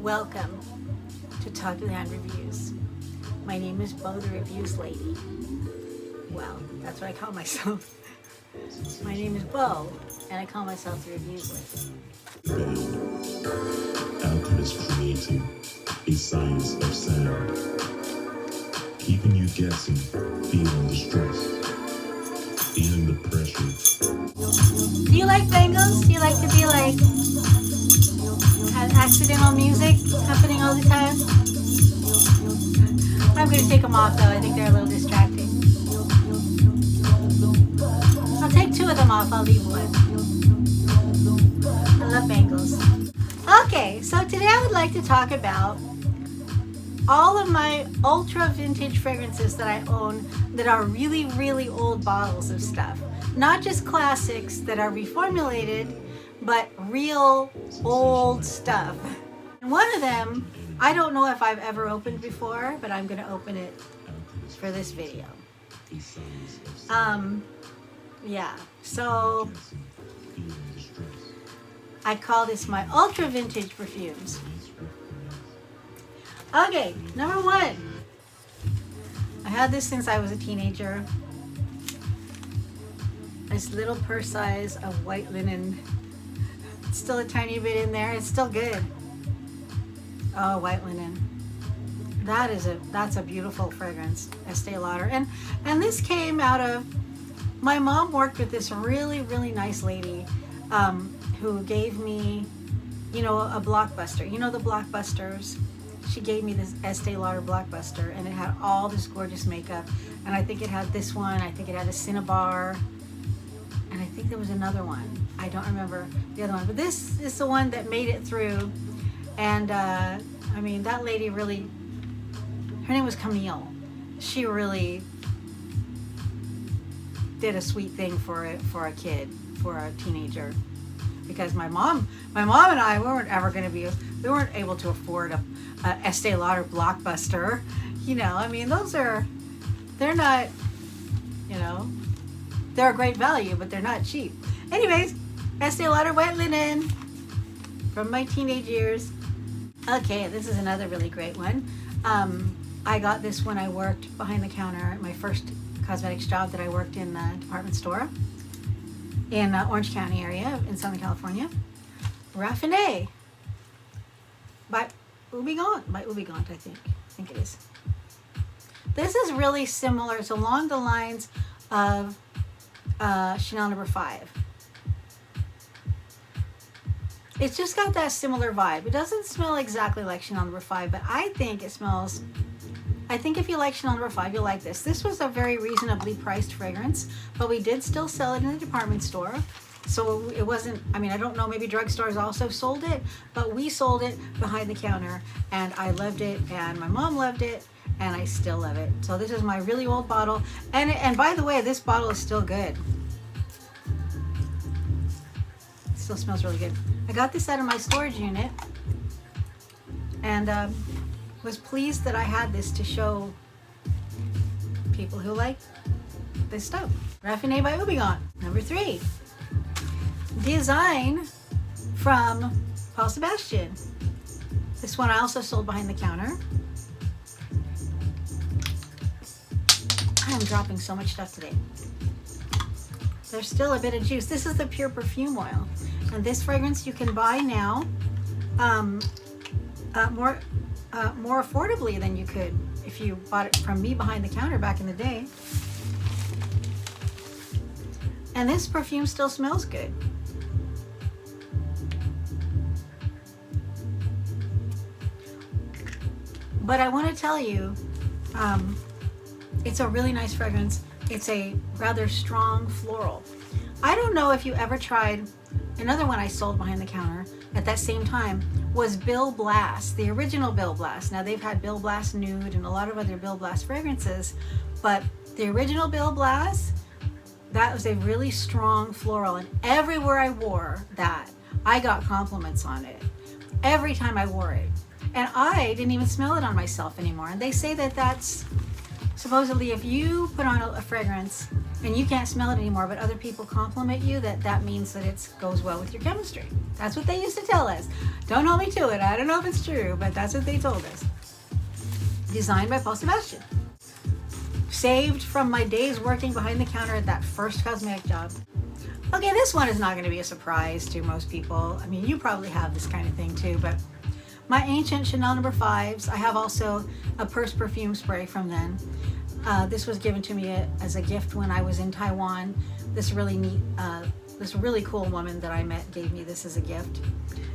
Welcome to Talking Hand Reviews. My name is Bo, the Reviews Lady. Well, that's what I call myself. My name is Bo, and I call myself the Reviews Lady. Alchemist creating a science of sound, keeping you guessing, feeling the stress, feeling the pressure. Do you like bangles? Do you like to be like, have accidental music happening all the time? I'm going to take them off though. I think they're a little distracting. I'll take two of them off. I'll leave one. I love bangles. Okay, so today I would like to talk about all of my ultra vintage fragrances that I own that are really, really old bottles of stuff. Not just classics that are reformulated, but real old stuff. And one of them, I don't know if I've ever opened before, but I'm going to open it for this video. Yeah, so I call this my ultra vintage perfumes. Okay, number one. I had this since I was a teenager. This little purse size of WhiteLinen. It's still a tiny bit in there. It's still good. Oh, WhiteLinen. That's a beautiful fragrance, Estee Lauder. And this came out of, my mom worked with this really, really nice lady who gave me, you know, a blockbuster. You know the blockbusters? She gave me this Estee Lauder blockbuster, and it had all this gorgeous makeup. And I think it had this one. I think it had a Cinnabar. And I think there was another one. I don't remember the other one. But this is the one that made it through. And I mean, that lady really, her name was Camille. She really did a sweet thing for a kid, for a teenager. Because my mom and I, we weren't able to afford a Estee Lauder blockbuster. You know, I mean, they're not, you know, they're a great value, but they're not cheap. Anyways, Estee Lauder WhiteLinen from my teenage years. Okay, this is another really great one. I got this when I worked behind the counter at my first cosmetics job that I worked in a department store in Orange County area in Southern California. Raffinee by Houbigant, I think it is. This is really similar. It's along the lines of Chanel No. 5. It's just got that similar vibe. It doesn't smell exactly like Chanel No. 5, but I think it smells, I think if you like Chanel No. 5, you'll like this. This was a very reasonably priced fragrance, but we did still sell it in the department store. So it wasn't, I mean, I don't know, maybe drugstores also sold it, but we sold it behind the counter, and I loved it, and my mom loved it, and I still love it. So this is my really old bottle. And by the way, this bottle is still good. It still smells really good. I got this out of my storage unit, and was pleased that I had this to show people who like this stuff. Raffinee by Houbigant. Number 3. Design from Sebastian. This one I also sold behind the counter. I'm dropping so much stuff today. There's still a bit of juice. This is the pure perfume oil. And this fragrance you can buy now more affordably than you could if you bought it from me behind the counter back in the day. And this perfume still smells good. But I want to tell you, it's a really nice fragrance. It's a rather strong floral. I don't know if you ever tried, another one I sold behind the counter at that same time was Bill Blast, the original Bill Blast. Now they've had Bill Blast Nude and a lot of other Bill Blast fragrances, but the original Bill Blast, that was a really strong floral, and everywhere I wore that, I got compliments on it. Every time I wore it. And I didn't even smell it on myself anymore. And they say that that's supposedly if you put on a fragrance and you can't smell it anymore, but other people compliment you, that means that it goes well with your chemistry. That's what they used to tell us. Don't hold me to it. I don't know if it's true, but that's what they told us. Designed by Sebastian. Saved from my days working behind the counter at that first cosmetic job. Okay, this one is not going to be a surprise to most people. I mean, you probably have this kind of thing too, but my ancient Chanel No. 5s. I have also a purse perfume spray from then. This was given to me as a gift when I was in Taiwan. This really neat, this really cool woman that I met gave me this as a gift.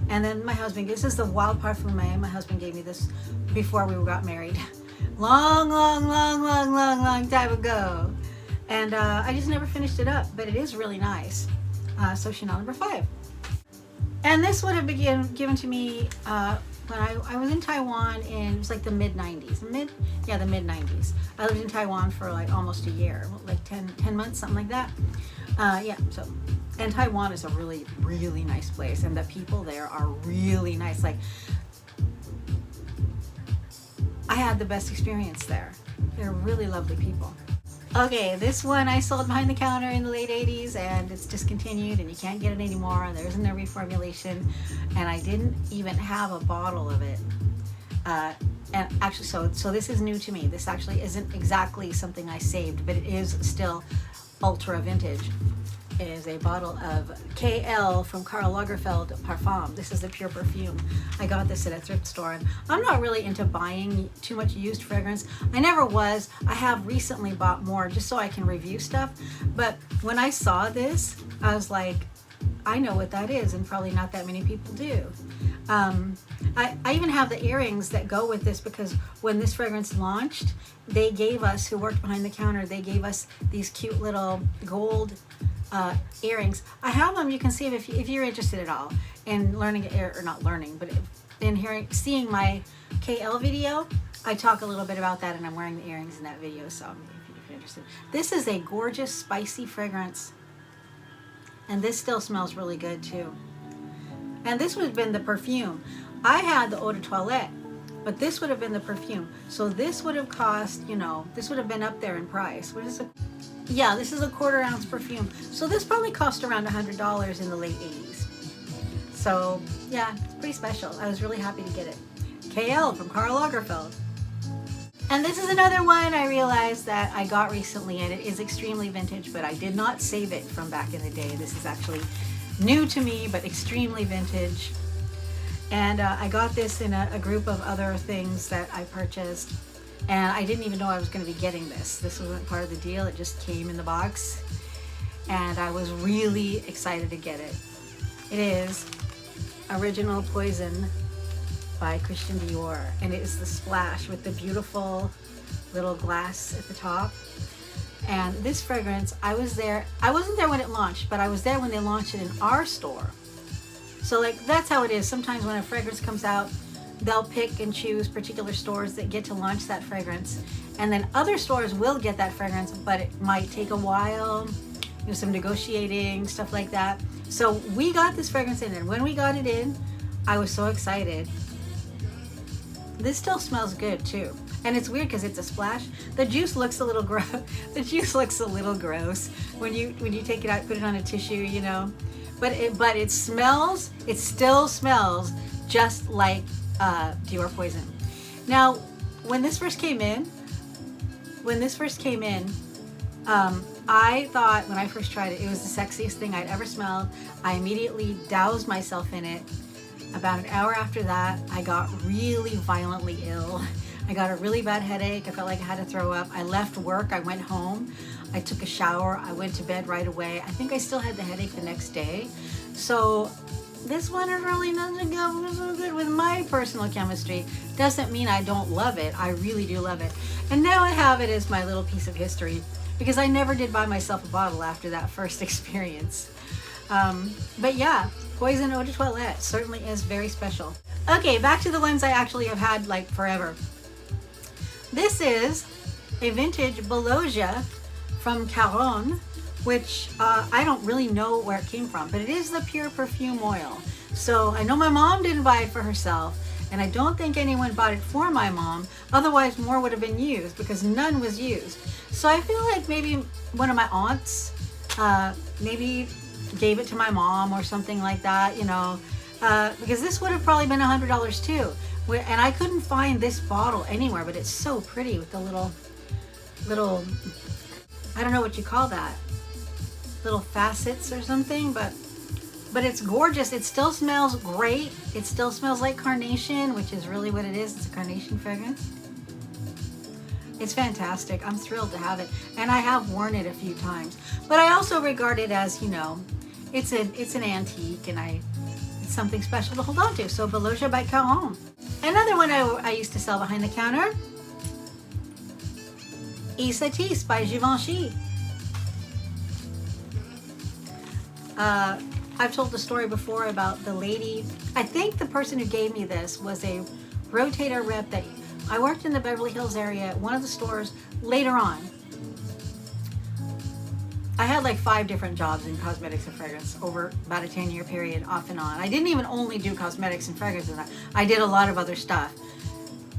And then my husband, this is the Wild Parfum. My husband gave me this before we got married. Long time ago. And I just never finished it up, but it is really nice. So Chanel No. 5. And this would have been given to me when I was in Taiwan in, it was like the mid-90s. The mid-90s. I lived in Taiwan for like almost a year, like 10 months, something like that. And Taiwan is a really, really nice place, and the people there are really nice. Like, I had the best experience there. They're really lovely people. Okay, this one I sold behind the counter in the late 80s, and it's discontinued and you can't get it anymore. There isn't a reformulation, and I didn't even have a bottle of it. And actually, so this is new to me. This actually isn't exactly something I saved, but it is still ultra vintage. It is a bottle of KL from Karl Lagerfeld Parfum. This is the pure perfume. I got this at a thrift store, and I'm not really into buying too much used fragrance. I never was. I have recently bought more just so I can review stuff. But when I saw this, I was like, I know what that is, and probably not that many people do. I even have the earrings that go with this, because when this fragrance launched, they gave us, who worked behind the counter, they gave us these cute little gold earrings. I have them. You can see them if you're interested at all in learning, or not learning, but in seeing my KL video. I talk a little bit about that, and I'm wearing the earrings in that video, so if you're interested. This is a gorgeous, spicy fragrance, and this still smells really good too. And this would have been the perfume. I had the eau de toilette, but this would have been the perfume. So this would have cost, this would have been up there in price. What is it? Yeah, this is a 1/4 ounce perfume. So this probably cost around $100 in the late 80s. So yeah, it's pretty special. I was really happy to get it. KL from Karl Lagerfeld. And this is another one I realized that I got recently, and it is extremely vintage, but I did not save it from back in the day. This is actually new to me, but extremely vintage. And I got this in a group of other things that I purchased. And I didn't even know I was going to be getting this. This wasn't part of the deal. It just came in the box. And I was really excited to get it. It is Original Poison by Christian Dior. And it is the splash with the beautiful little glass at the top. And this fragrance, I wasn't there when it launched, but I was there when they launched it in our store. So like, that's how it is. Sometimes when a fragrance comes out, they'll pick and choose particular stores that get to launch that fragrance, and then other stores will get that fragrance, but it might take a while, some negotiating, stuff like that. So we got this fragrance in, and when we got it in, I was so excited. This still smells good too, and it's weird because it's a splash. The juice looks a little gross. The juice looks a little gross when you take it out, put it on a tissue, but it smells. It still smells just like Dior Poison. Now, when this first came in, I thought when I first tried it, it was the sexiest thing I'd ever smelled. I immediately doused myself in it. About an hour after that, I got really violently ill. I got a really bad headache. I felt like I had to throw up. I left work. I went home. I took a shower. I went to bed right away. I think I still had the headache the next day. So this one really doesn't go so good with my personal chemistry. Doesn't mean I don't love it. I really do love it. And now I have it as my little piece of history, because I never did buy myself a bottle after that first experience. But yeah, Poison Eau de Toilette certainly is very special. Okay, back to the ones I actually have had like forever. This is a vintage Bellodgia from Caron, which I don't really know where it came from, but it is the pure perfume oil. So I know my mom didn't buy it for herself, And I don't think anyone bought it for my mom. Otherwise, more would have been used because none was used. So I feel like maybe one of my aunts maybe gave it to my mom or something like that, you know, because this would have probably been $100 too. And I couldn't find this bottle anywhere, but it's so pretty with the little, I don't know what you call that, little facets or something, but it's gorgeous. It still smells great. It still smells like carnation, which is really what it is. It's a carnation fragrance. It's fantastic. I'm thrilled to have it, and I have worn it a few times. But I also regard it as, you know, it's an antique, and it's something special to hold on to. So Bellodgia by Caron. Another one I used to sell behind the counter, Ysatis by Givenchy. I've told the story before about the lady. I think the person who gave me this was a rotator rep that I worked in the Beverly Hills area at one of the stores later on. I had like 5 different jobs in cosmetics and fragrance over about a 10-year period, off and on. I didn't even only do cosmetics and fragrances. I did a lot of other stuff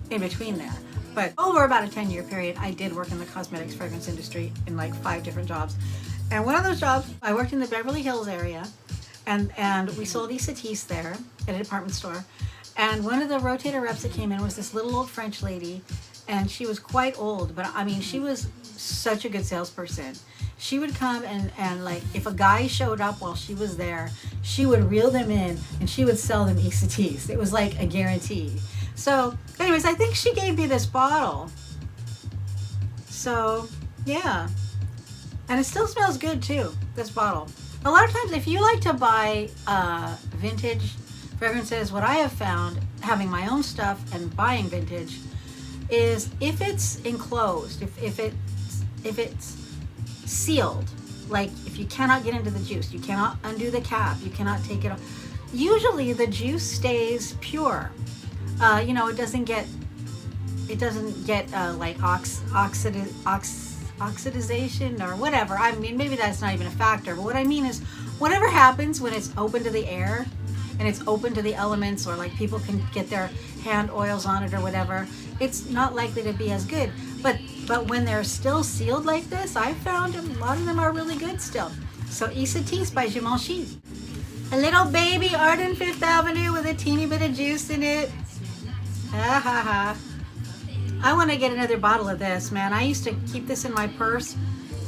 in between there. But over about a 10-year period, I did work in the cosmetics fragrance industry in like 5 different jobs. And one of those jobs, I worked in the Beverly Hills area, and we sold Ysatis there at a department store. And one of the rotator reps that came in was this little old French lady, and she was quite old, but I mean, she was such a good salesperson. She would come and like, if a guy showed up while she was there, she would reel them in and she would sell them Ysatis. It was like a guarantee. So anyways, I think she gave me this bottle. So yeah. And it still smells good too, this bottle. A lot of times, if you like to buy vintage fragrances, what I have found, having my own stuff and buying vintage, is if it's enclosed, if it's sealed, like if you cannot get into the juice, you cannot undo the cap, you cannot take it off. Usually the juice stays pure. You know, it doesn't get like oxidization or whatever. I mean, maybe that's not even a factor, but what I mean is whatever happens when it's open to the air and it's open to the elements, or like people can get their hand oils on it or whatever, it's not likely to be as good. But when they're still sealed like this, I've found a lot of them are really good still. So Ysatis by Givenchy. A little baby Arden 5th Avenue with a teeny bit of juice in it. Ha ha ha. I want to get another bottle of this, man. I used to keep this in my purse.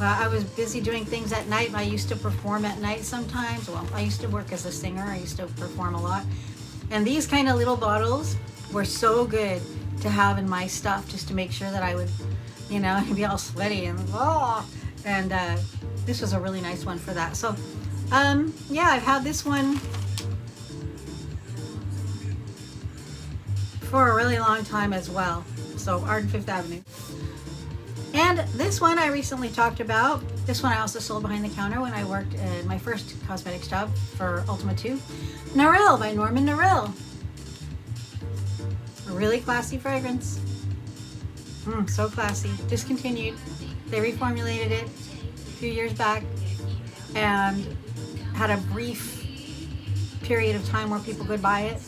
I was busy doing things at night. I used to perform at night sometimes. Well, I used to work as a singer. I used to perform a lot. And these kind of little bottles were so good to have in my stuff, just to make sure that I would, you know, be all sweaty and this was a really nice one for that. So yeah, I've had this one for a really long time as well. So Arden 5th Avenue. And this one I recently talked about. This one I also sold behind the counter when I worked in my first cosmetics job for Ultima 2. Norell by Norman Norell. A really classy fragrance. So classy. Discontinued. They reformulated it a few years back and had a brief period of time where people could buy it,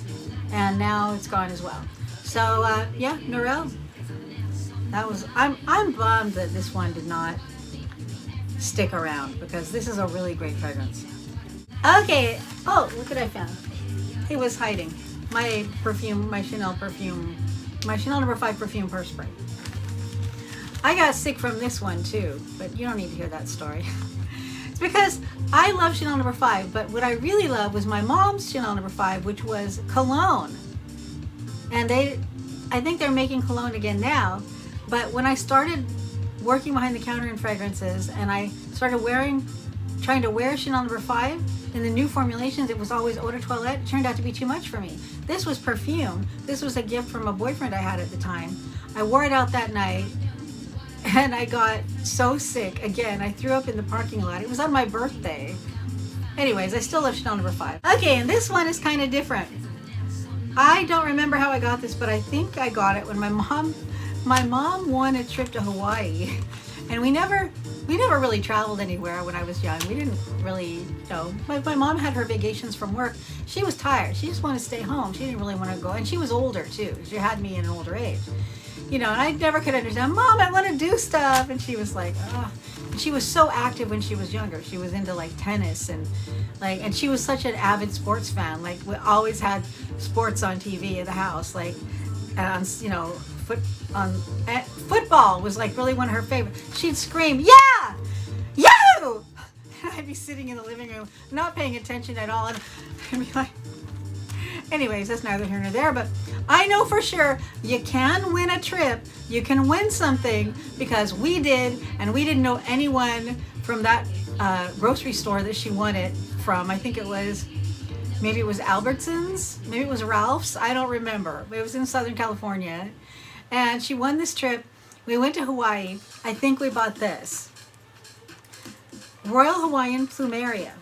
and now it's gone as well. So yeah, Norell. That was, I'm bummed that this one did not stick around, because this is a really great fragrance. Okay, oh, look what I found. It was hiding. My perfume, my Chanel perfume, my Chanel No. 5 perfume purse spray. I got sick from this one too, but you don't need to hear that story. It's because I love Chanel No. 5, but what I really loved was my mom's Chanel No. 5, which was cologne. And I think they're making cologne again now. But when I started working behind the counter in fragrances, and I started trying to wear Chanel No. 5 in the new formulations, it was always eau de toilette. It turned out to be too much for me. This was perfume. This was a gift from a boyfriend I had at the time. I wore it out that night, and I got so sick. Again, I threw up in the parking lot. It was on my birthday. Anyways, I still love Chanel No. 5. Okay, and this one is kind of different. I don't remember how I got this, but I think I got it when my mom won a trip to Hawaii, And we never really traveled anywhere when I was young. We didn't really, my mom had her vacations from work. She was tired. She just wanted to stay home. She didn't really want to go. And she was older too. She had me in an older age. And I never could understand, Mom, I want to do stuff. And she was like, ugh. And she was so active when she was younger. She was into like tennis and she was such an avid sports fan. Like we always had sports on TV at the house. Like, football was like really one of her favorites. She'd scream, yeah, you! And I'd be sitting in the living room, not paying attention at all. And I'd be like, anyways, that's neither here nor there, but I know for sure you can win a trip. You can win something because we did, and we didn't know anyone from that grocery store that she won it from. I think maybe it was Albertsons, maybe it was Ralph's, I don't remember. It was in Southern California. And she won this trip. We went to Hawaii. I think we bought this. Royal Hawaiian Plumeria.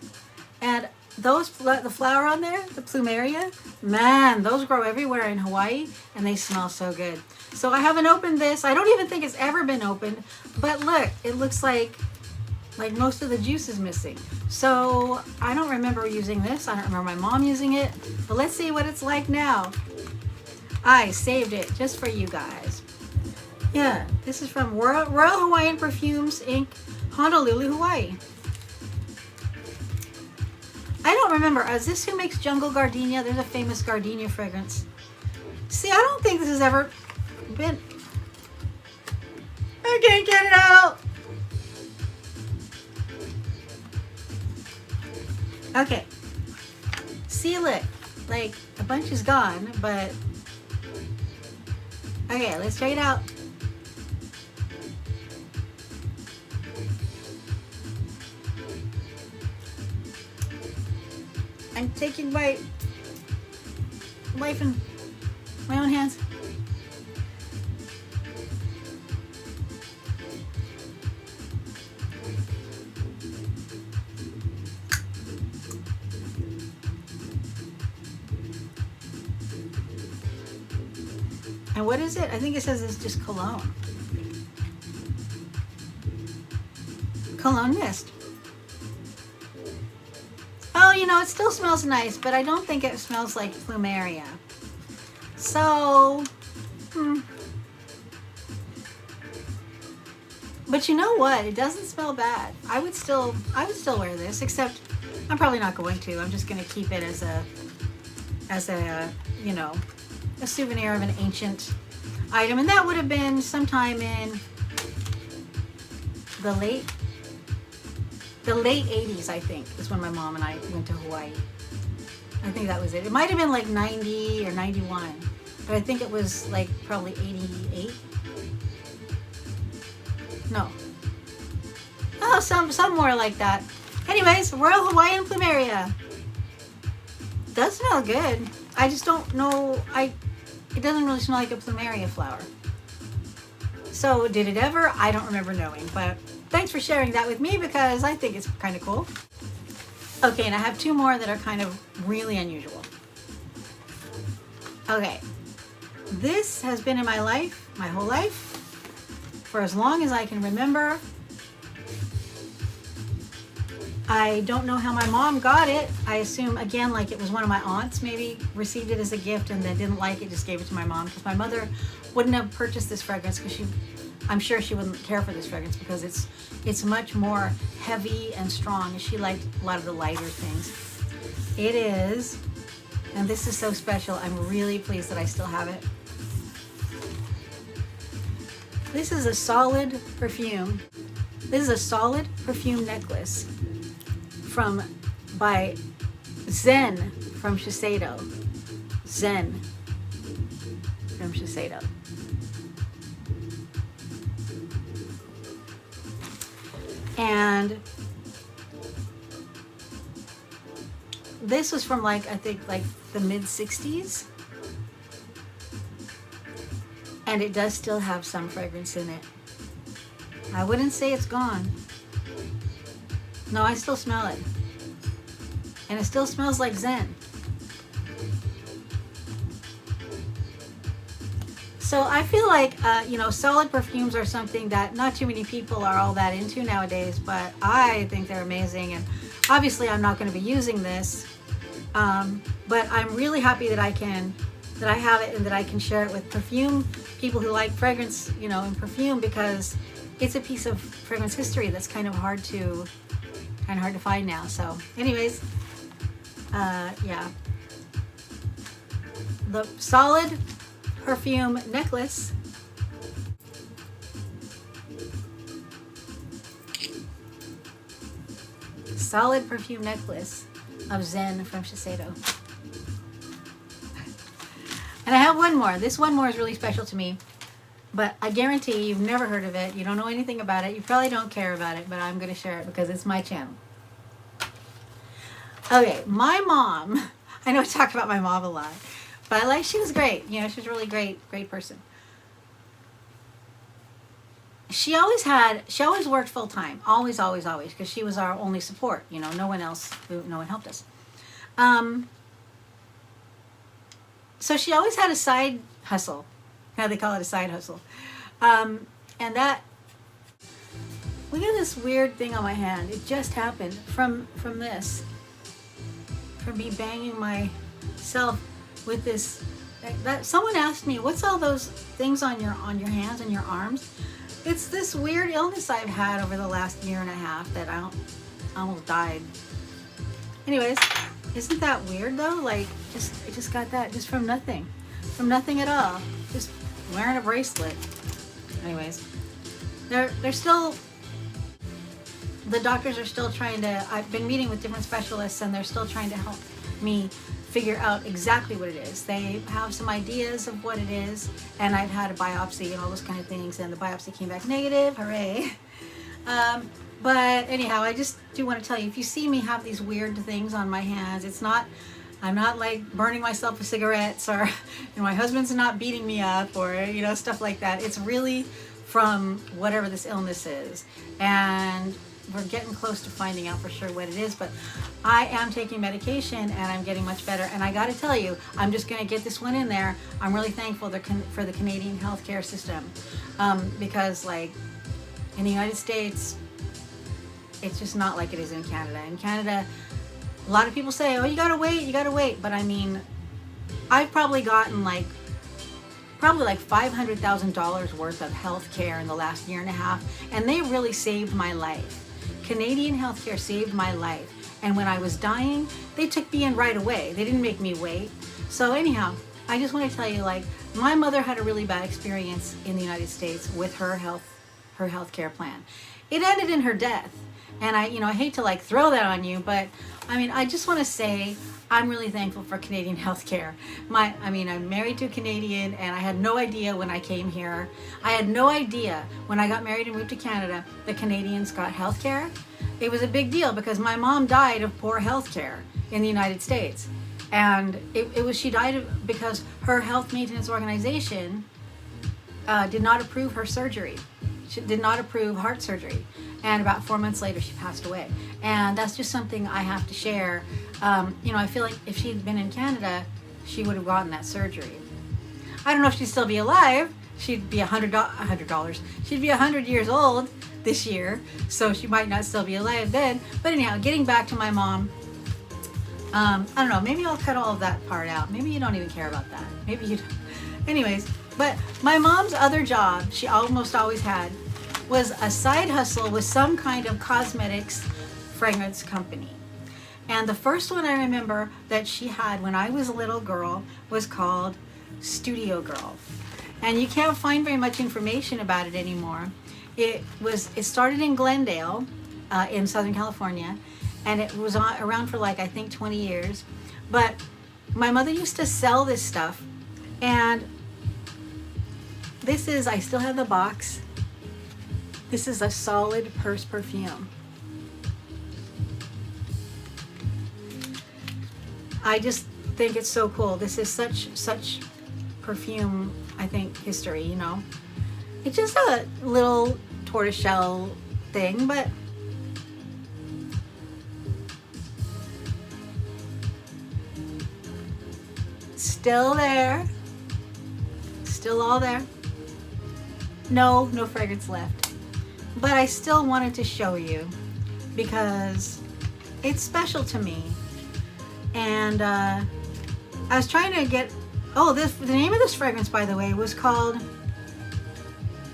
And the flower on there, the Plumeria, man, those grow everywhere in Hawaii and they smell so good. So I haven't opened this. I don't even think it's ever been opened. But look, it looks like most of the juice is missing. So I don't remember using this. I don't remember my mom using it. But let's see what it's like now. I saved it just for you guys. Yeah, this is from Royal Hawaiian Perfumes, Inc., Honolulu, Hawaii. I don't remember. Is this who makes Jungle Gardenia? There's a famous gardenia fragrance. See, I don't think this has ever been... I can't get it out. Okay. Seal it. Like, a bunch is gone, but... Okay, let's check it out. I'm taking my life in my own hands. And what is it? I think it says it's just cologne. Cologne mist. Oh, it still smells nice, but I don't think it smells like Plumeria. So, But you know what? It doesn't smell bad. I would still wear this, except I'm probably not going to. I'm just going to keep it as a souvenir of an ancient item. And that would have been sometime in the late 80s, I think, is when my mom and I went to Hawaii. I think that was it. It might have been like 90 or 91, but I think it was like probably 88. No. Oh, somewhere like that. Anyways, Royal Hawaiian Plumeria. Does smell good. I just don't know. It doesn't really smell like a Plumeria flower. So did it ever? I don't remember knowing, but thanks for sharing that with me because I think it's kind of cool. Okay, and I have two more that are kind of really unusual. Okay, this has been in my life, my whole life, for as long as I can remember. I don't know how my mom got it. I assume, again, like it was one of my aunts maybe received it as a gift and then didn't like it, just gave it to my mom, because my mother wouldn't have purchased this fragrance because I'm sure she wouldn't care for this fragrance because it's much more heavy and strong, and she liked a lot of the lighter things. It is, and this is so special. I'm really pleased that I still have it. This is a solid perfume. This is a solid perfume necklace by Zen from Shiseido. Zen from Shiseido. And this was from I think the mid 60s. And it does still have some fragrance in it. I wouldn't say it's gone. No, I still smell it. And it still smells like Zen. So I feel like, you know, solid perfumes are something that not too many people are all that into nowadays, but I think they're amazing. And obviously I'm not going to be using this, but I'm really happy that I have it and that I can share it with perfume people who like fragrance, you know, and perfume, because it's a piece of fragrance history that's kind of hard to find now. So anyways, yeah. The solid perfume necklace. Solid perfume necklace of Zen from Shiseido. And I have one more. This one more is really special to me, but I guarantee you've never heard of it. You don't know anything about it. You probably don't care about it, but I'm going to share it because it's my channel. Okay, my mom, I know I talk about my mom a lot, but she was great. You know, she was a really great person. She always worked full time. Always, because she was our only support. You know, no one helped us. So she always had a side hustle. Now they call it a side hustle. And that, look at this weird thing on my hand. It just happened from this. From me banging myself with this. That someone asked me, what's all those things on your hands and your arms? It's this weird illness I've had over the last year and a half that I almost died. Anyways, isn't that weird though? Like, I just got that just from nothing at all. Just wearing a bracelet. Anyways, they're still, the doctors are still trying to, I've been meeting with different specialists and they're still trying to help me figure out exactly what it is. They have some ideas of what it is, and I've had a biopsy and all those kind of things, and the biopsy came back negative. Hooray. But anyhow, I just do want to tell you, if you see me have these weird things on my hands, I'm not like burning myself with cigarettes, or my husband's not beating me up, or stuff like that. It's really from whatever this illness is, and we're getting close to finding out for sure what it is. But I am taking medication and I'm getting much better. And I got to tell you, I'm just going to get this one in there. I'm really thankful for the Canadian healthcare system, because like in the United States, it's just not like it is in Canada. In Canada, a lot of people say, oh, you gotta wait. But I mean, I've probably gotten like $500,000 worth of health care in the last year and a half, and they really saved my life. Canadian healthcare saved my life, and when I was dying, they took me in right away. They didn't make me wait. So anyhow, I just want to tell you, like, my mother had a really bad experience in the United States with her healthcare plan. It ended in her death, and I hate to like throw that on you, but I mean, I just want to say I'm really thankful for Canadian healthcare. I'm married to a Canadian, and I had no idea when I came here. I had no idea when I got married and moved to Canada that Canadians got healthcare. It was a big deal because my mom died of poor healthcare in the United States. And she died because her health maintenance organization did not approve her surgery. She did not approve heart surgery. And about 4 months later, she passed away. And that's just something I have to share. I feel like if she'd been in Canada, she would have gotten that surgery. I don't know if she'd still be alive. She'd be $100. She'd be 100 years old this year, so she might not still be alive then. But anyhow, getting back to my mom, I don't know, maybe I'll cut all of that part out. Maybe you don't even care about that. Maybe you don't. Anyways, but my mom's other job, she almost always had, was a side hustle with some kind of cosmetics fragrance company. And the first one I remember that she had when I was a little girl was called Studio Girl. And you can't find very much information about it anymore. It started in Glendale, in Southern California, and it was around for like, I think 20 years. But my mother used to sell this stuff, and I still have the box. This is a solid purse perfume. I just think it's so cool. This is such perfume, I think, history, It's just a little tortoiseshell thing, but still there. still all there. No fragrance left. But I still wanted to show you because it's special to me. And I was trying to get, the name of this fragrance, by the way, was called,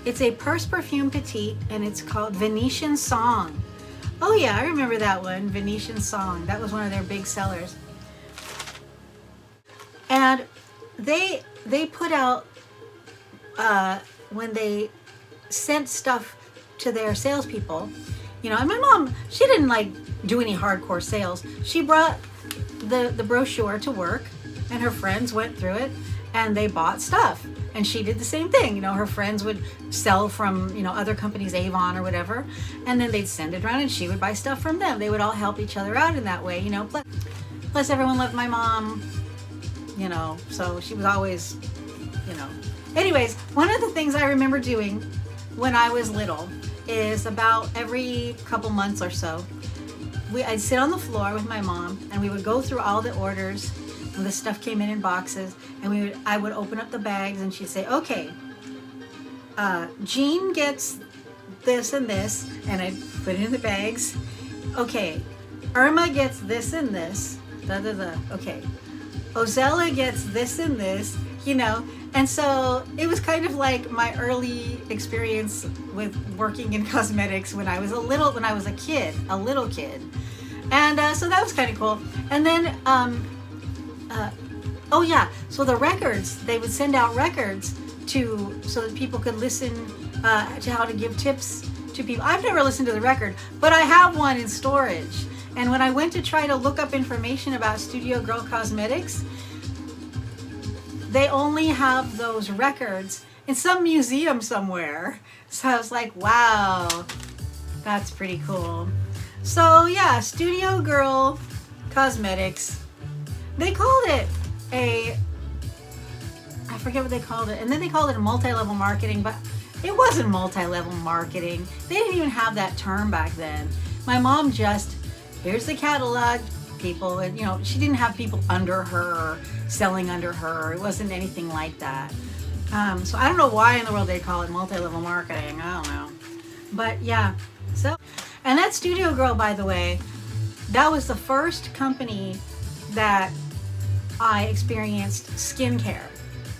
it's a purse perfume petite, and it's called Venetian Song. Oh yeah, I remember that one, Venetian Song. That was one of their big sellers. And they put out, when they sent stuff to their salespeople, you know, and my mom, she didn't like do any hardcore sales. She brought the brochure to work, and her friends went through it and they bought stuff. And she did the same thing. You know, her friends would sell from, you know, other companies, Avon or whatever, and then they'd send it around and she would buy stuff from them. They would all help each other out in that way, you know. Plus everyone loved my mom, you know, so she was always, you know. Anyways, one of the things I remember doing when I was little is about every couple months or so, I'd sit on the floor with my mom and we would go through all the orders. And the stuff came in boxes, and I would open up the bags, and she'd say, okay, Jean gets this and this, and I'd put it in the bags. Okay, Irma gets this and this, okay, Ozella gets this and this, you know. And so it was kind of like my early experience with working in cosmetics when I was a little kid. And so that was kind of cool. And then so the records, they would send out records so that people could listen to how to give tips to people. I've never listened to the record, but I have one in storage. And when I went to try to look up information about Studio Girl Cosmetics, they only have those records in some museum somewhere. So I was like, wow, that's pretty cool. So yeah, Studio Girl Cosmetics. They called it I forget what they called it. And then they called it a multi-level marketing, but it wasn't multi-level marketing. They didn't even have that term back then. My mom just, here's the catalog, people, and you know, she didn't have people under her, selling under her. It wasn't anything like that. So I don't know why in the world they call it multi-level marketing. I don't know. But yeah, so, and that Studio Girl, by the way, that was the first company that I experienced skincare,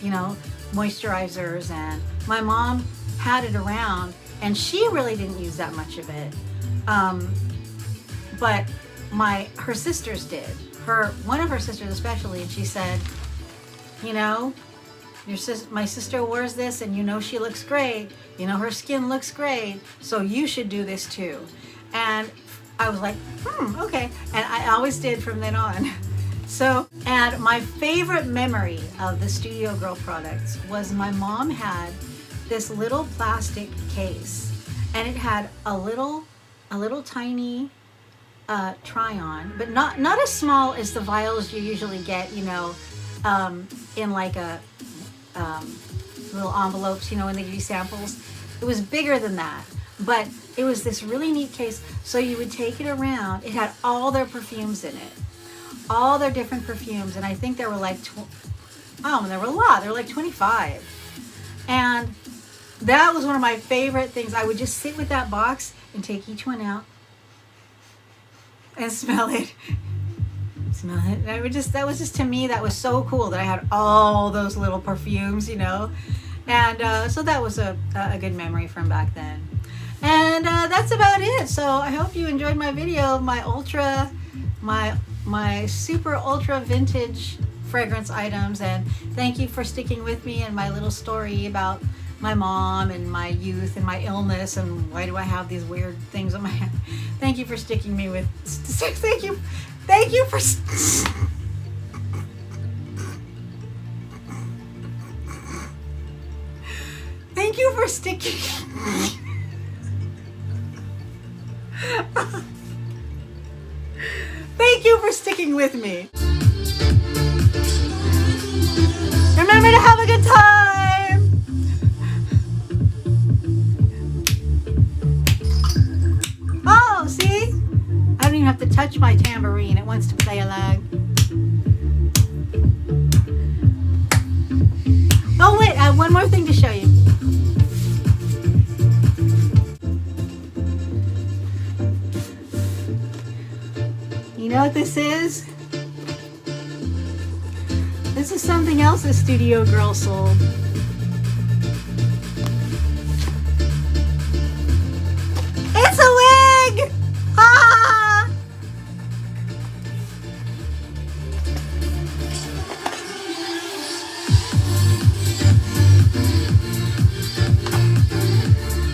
you know, moisturizers, and my mom had it around and she really didn't use that much of it. But her sisters did. One of her sisters especially, and she said, you know, my sister wears this and you know she looks great, you know her skin looks great, so you should do this too. And I was like, okay. And I always did from then on. So, and my favorite memory of the Studio Girl products was my mom had this little plastic case, and it had a little tiny try-on, but not as small as the vials you usually get, you know, in like a little envelopes, you know, when they give you samples. It was bigger than that, but it was this really neat case. So you would take it around. It had all their perfumes in it, all their different perfumes, and I think there were like, there were a lot. There were like 25, and that was one of my favorite things. I would just sit with that box and take each one out and smell it. And I would that was just, to me, that was so cool that I had all those little perfumes, you know. And so that was a good memory from back then. And that's about it. So I hope you enjoyed my video of my super ultra vintage fragrance items, and thank you for sticking with me and my little story about my mom and my youth and my illness and why do I have these weird things on my hand. Thank you for sticking me with, thank you for thank you for sticking thank you for sticking with me. Remember to have a good time. Oh, see? I don't even have to touch my tambourine. It wants to play along. Oh wait, I have one more thing to show you. You know what this is? This is something else a Studio Girl sold. It's a wig! Ah!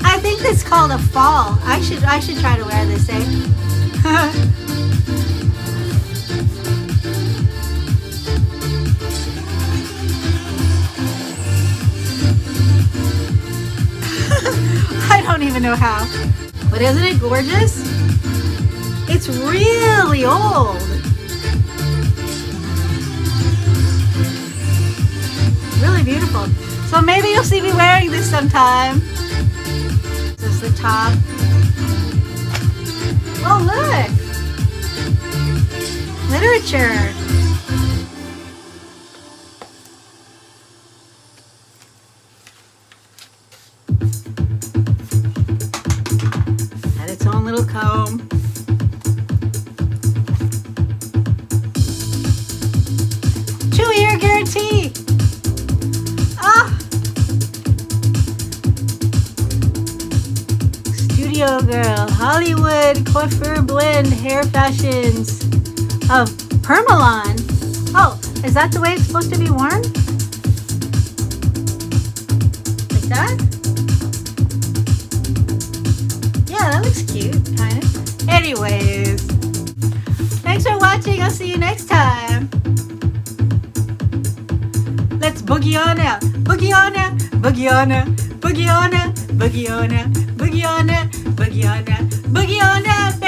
I think it's called a fall. I should try to wear this, eh? I don't even know how. But isn't it gorgeous? It's really old. Really beautiful. So maybe you'll see me wearing this sometime. This is the top. Oh, look. Literature. Its own little comb. 2-year guarantee. Ah. Studio Girl, Hollywood, coiffure blend, hair fashions of Permalon. Oh, is that the way it's supposed to be worn? Like that? Yeah, that looks cute, kind of. Anyways, thanks for watching. I'll see you next time. Let's boogie on out. Boogie on out. Boogie on out. Boogie on out. Boogie on out. Boogie on out. Boogie on out. Boogie on out.